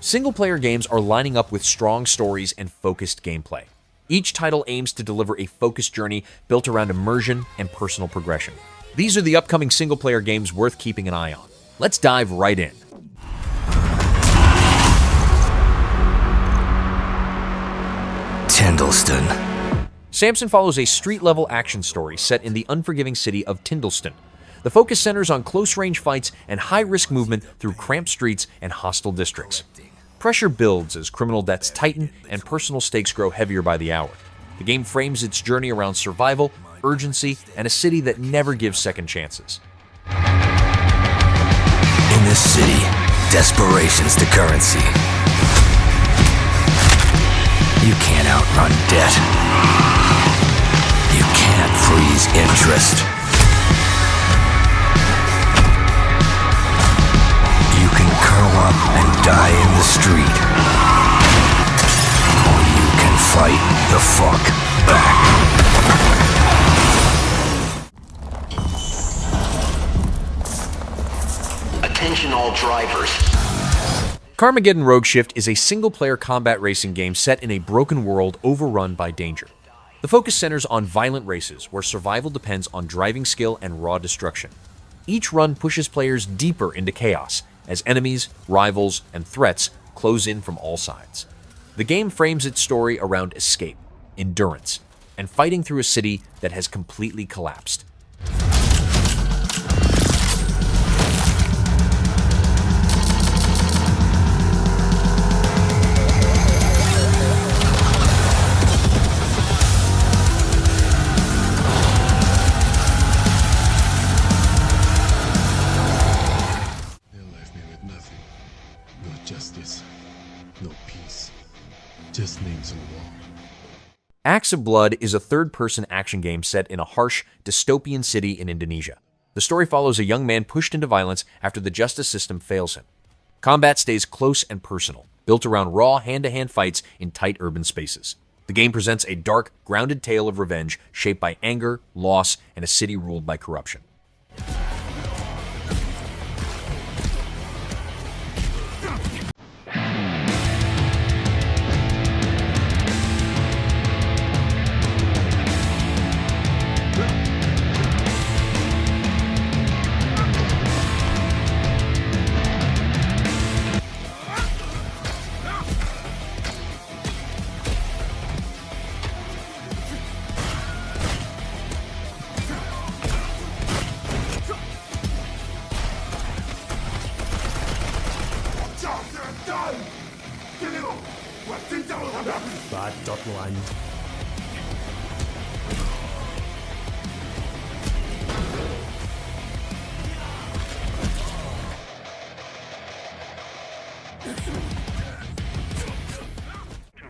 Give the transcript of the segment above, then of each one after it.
Single-player games are lining up with strong stories and focused gameplay. Each title aims to deliver a focused journey built around immersion and personal progression. These are the upcoming single-player games worth keeping an eye on. Let's dive right in. Tindleston. SAMSON follows a street-level action story set in the unforgiving city of Tindleston. The focus centers on close-range fights and high-risk movement through cramped streets and hostile districts. Pressure builds as criminal debts tighten and personal stakes grow heavier by the hour. The game frames its journey around survival, urgency, and a city that never gives second chances. In this city, desperation's the currency. You can't outrun debt. You can't freeze interest. You can curl up and die in the street. Or you can fight the fuck back. Attention all drivers. Carmageddon Rogue Shift is a single-player combat racing game set in a broken world overrun by danger. The focus centers on violent races, where survival depends on driving skill and raw destruction. Each run pushes players deeper into chaos, as enemies, rivals, and threats close in from all sides. The game frames its story around escape, endurance, and fighting through a city that has completely collapsed. Justice, no peace, just names on the wall. Acts of Blood is a third-person action game set in a harsh, dystopian city in Indonesia. The story follows a young man pushed into violence after the justice system fails him. Combat stays close and personal, built around raw hand-to-hand fights in tight urban spaces. The game presents a dark, grounded tale of revenge shaped by anger, loss, and a city ruled by corruption.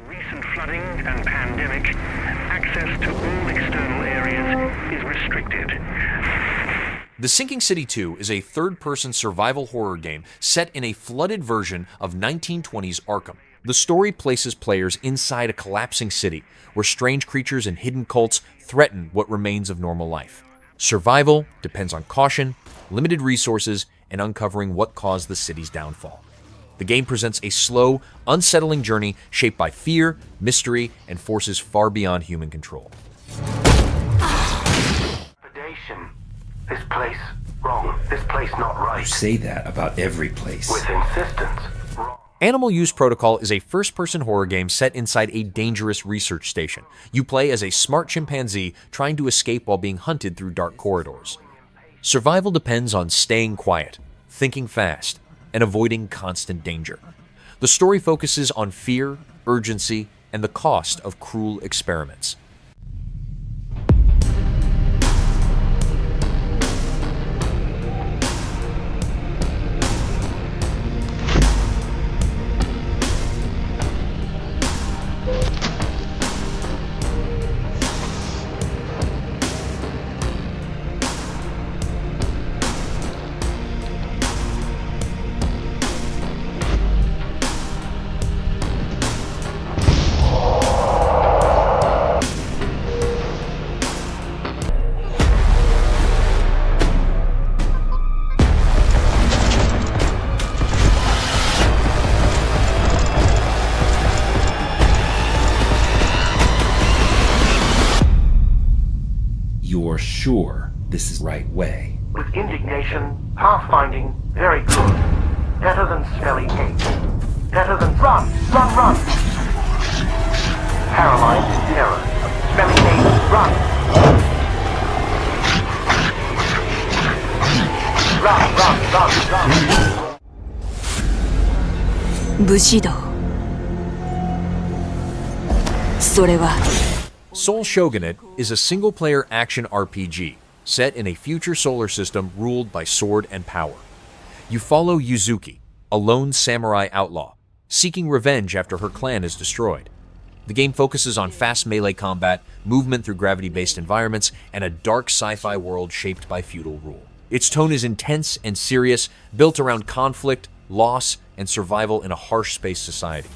Recent flooding and pandemic, access to all external areas is restricted. The Sinking City 2 is a third-person survival horror game set in a flooded version of 1920s Arkham. The story places players inside a collapsing city where strange creatures and hidden cults threaten what remains of normal life. Survival depends on caution, limited resources, and uncovering what caused the city's downfall. The game presents a slow, unsettling journey shaped by fear, mystery, and forces far beyond human control. Predation. This place wrong. This place not right. You say that about every place. With insistence. Wrong. Animal Use Protocol is a first-person horror game set inside a dangerous research station. You play as a smart chimpanzee trying to escape while being hunted through dark corridors. Survival depends on staying quiet, thinking fast, and avoiding constant danger. The story focuses on fear, urgency, and the cost of cruel experiments. You're sure this is the right way? With indignation, pathfinding, very good. Better than smelly hate. Better than run! Paralyzed in terror. Smelly hate, run! Run! 武士道それは Seoul Shogunate is a single-player action RPG set in a future solar system ruled by sword and power. You follow Yuzuki, a lone samurai outlaw, seeking revenge after her clan is destroyed. The game focuses on fast melee combat, movement through gravity-based environments, and a dark sci-fi world shaped by feudal rule. Its tone is intense and serious, built around conflict, loss, and survival in a harsh space society.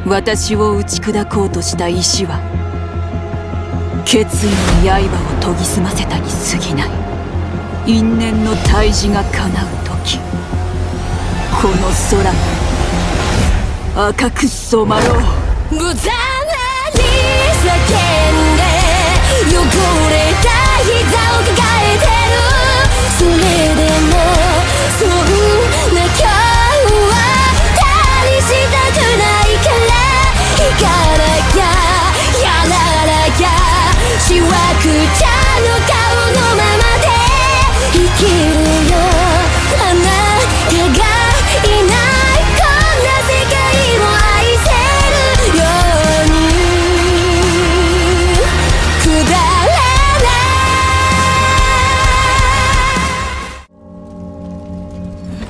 私を打ち砕こうとした石は決意の刃を研ぎ澄ませたに過ぎない。因縁の大事が叶う時、この空が赤く染まろう。無残なに叫んで汚れた膝を抱えてる。それでもそんな今日は手にしたくないから行かなきゃやらなきゃしわくちゃの顔のままで生きるよ。あなたがいないこんな世界を愛せるようにくだらな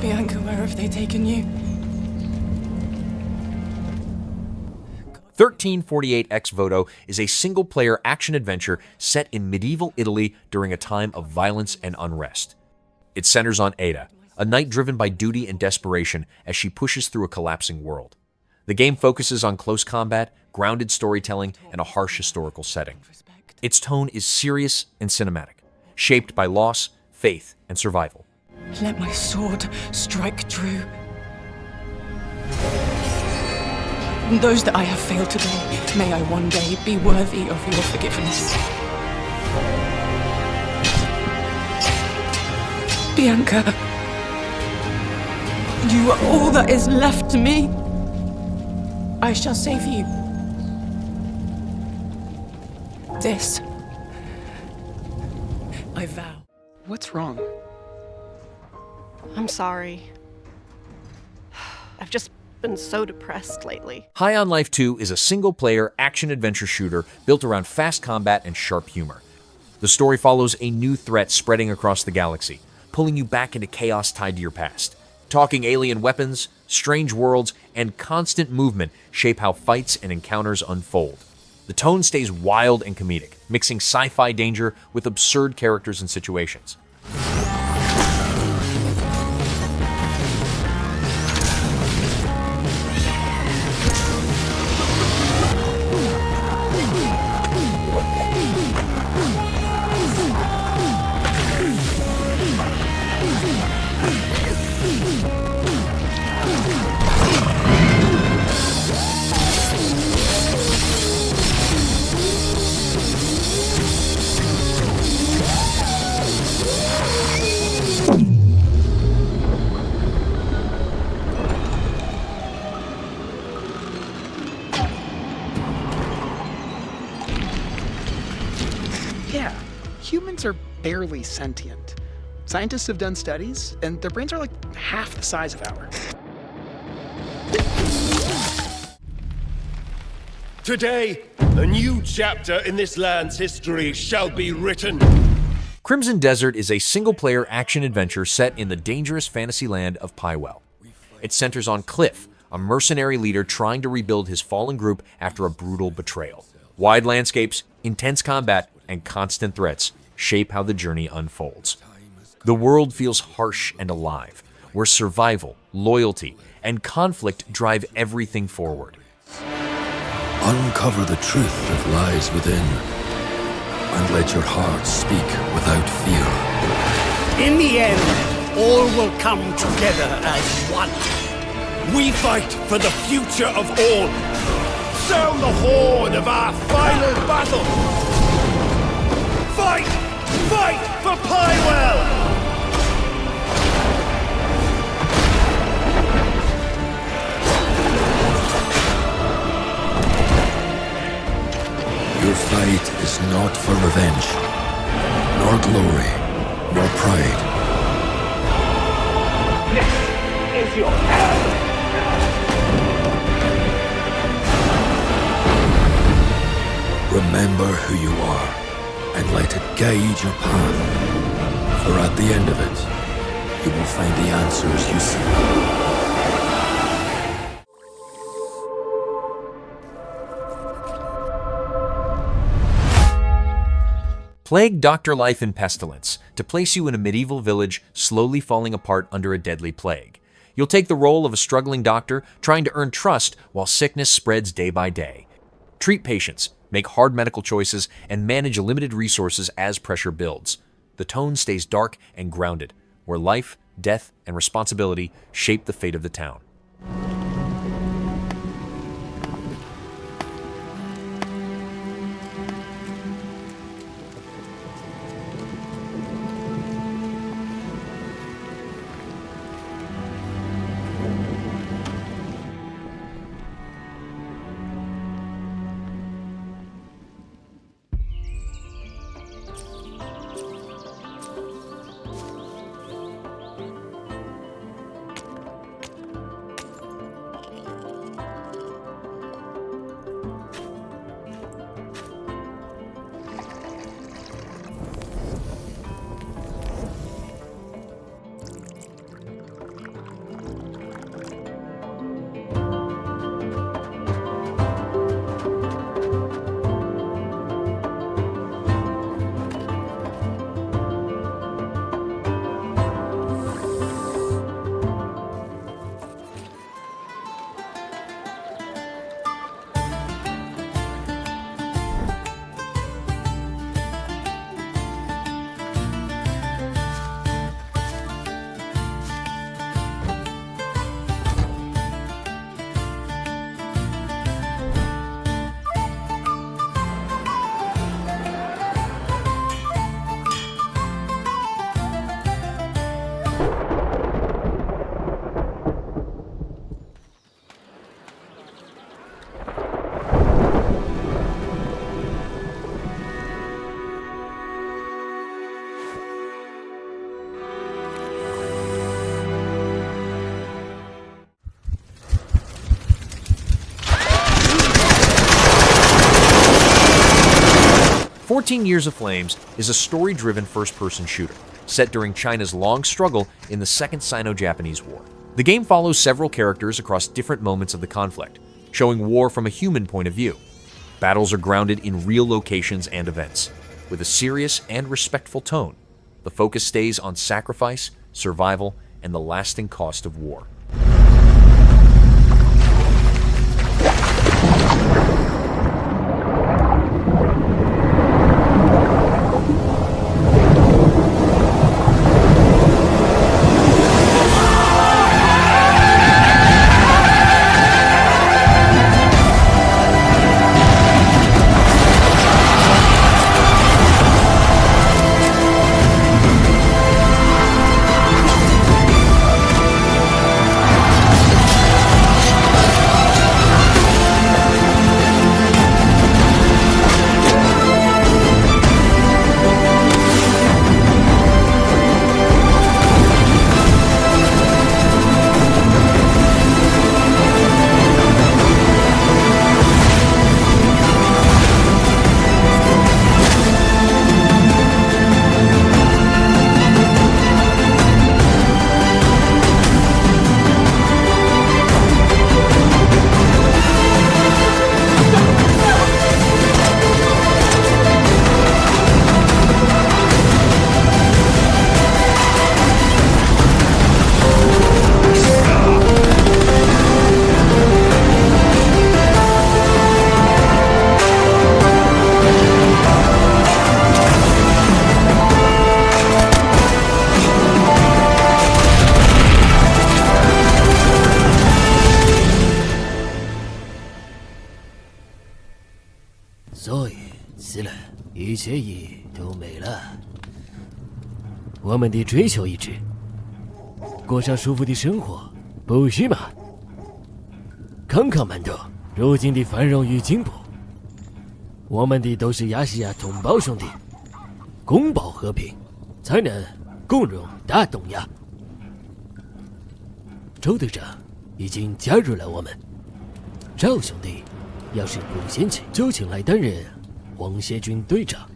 い Bianca, where have they taken you? 1348X Voto is a single-player action-adventure set in medieval Italy during a time of violence and unrest. It centers on Ada, a knight driven by duty and desperation as she pushes through a collapsing world. The game focuses on close combat, grounded storytelling, and a harsh historical setting. Its tone is serious and cinematic, shaped by loss, faith, and survival. Let my sword strike true. Those that I have failed today, may I one day be worthy of your forgiveness. Bianca, you are all that is left to me. I shall save you. This, I vow. What's wrong? I'm sorry. I've just been so depressed lately. High on Life 2 is a single-player action-adventure shooter built around fast combat and sharp humor. The story follows a new threat spreading across the galaxy, pulling you back into chaos tied to your past. Talking alien weapons, strange worlds, and constant movement shape how fights and encounters unfold. The tone stays wild and comedic, mixing sci-fi danger with absurd characters and situations. Yeah, humans are barely sentient. Scientists have done studies, and their brains are like half the size of ours. Today, a new chapter in this land's history shall be written. Crimson Desert is a single-player action-adventure set in the dangerous fantasy land of Pywell. It centers on Cliff, a mercenary leader trying to rebuild his fallen group after a brutal betrayal. Wide landscapes, intense combat, and constant threats shape how the journey unfolds. The world feels harsh and alive, where survival, loyalty, and conflict drive everything forward. Uncover the truth that lies within, and let your heart speak without fear. In the end, all will come together as one. We fight for the future of all. Sound the horn of our final battle! Fight! Fight for Pywell! Your fight is not for revenge, nor glory, nor pride. This is your hell! Remember who you are, and let it guide your path. For at the end of it, you will find the answers you seek. Plague Doctor Life in Pestilence, to place you in a medieval village slowly falling apart under a deadly plague. You'll take the role of a struggling doctor trying to earn trust while sickness spreads day by day. Treat patients, make hard medical choices, and manage limited resources as pressure builds. The tone stays dark and grounded, where life, death, and responsibility shape the fate of the town. "14 Years of Flames" is a story-driven first-person shooter, set during China's long struggle in the Second Sino-Japanese War. The game follows several characters across different moments of the conflict, showing war from a human point of view. Battles are grounded in real locations and events, with a serious and respectful tone. The focus stays on sacrifice, survival, and the lasting cost of war. 一切意义都没了。我们的追求一致，过上舒服的生活，不是吗？看看曼德如今的繁荣与进步，我们的都是亚细亚同胞兄弟，共保和平，才能共荣大东亚。周队长已经加入了我们，赵兄弟要是不嫌弃，就请来担任皇协军队长。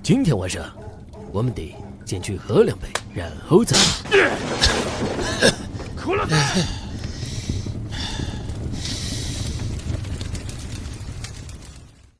今天晚上我们得先去喝2杯，然后再。哭了。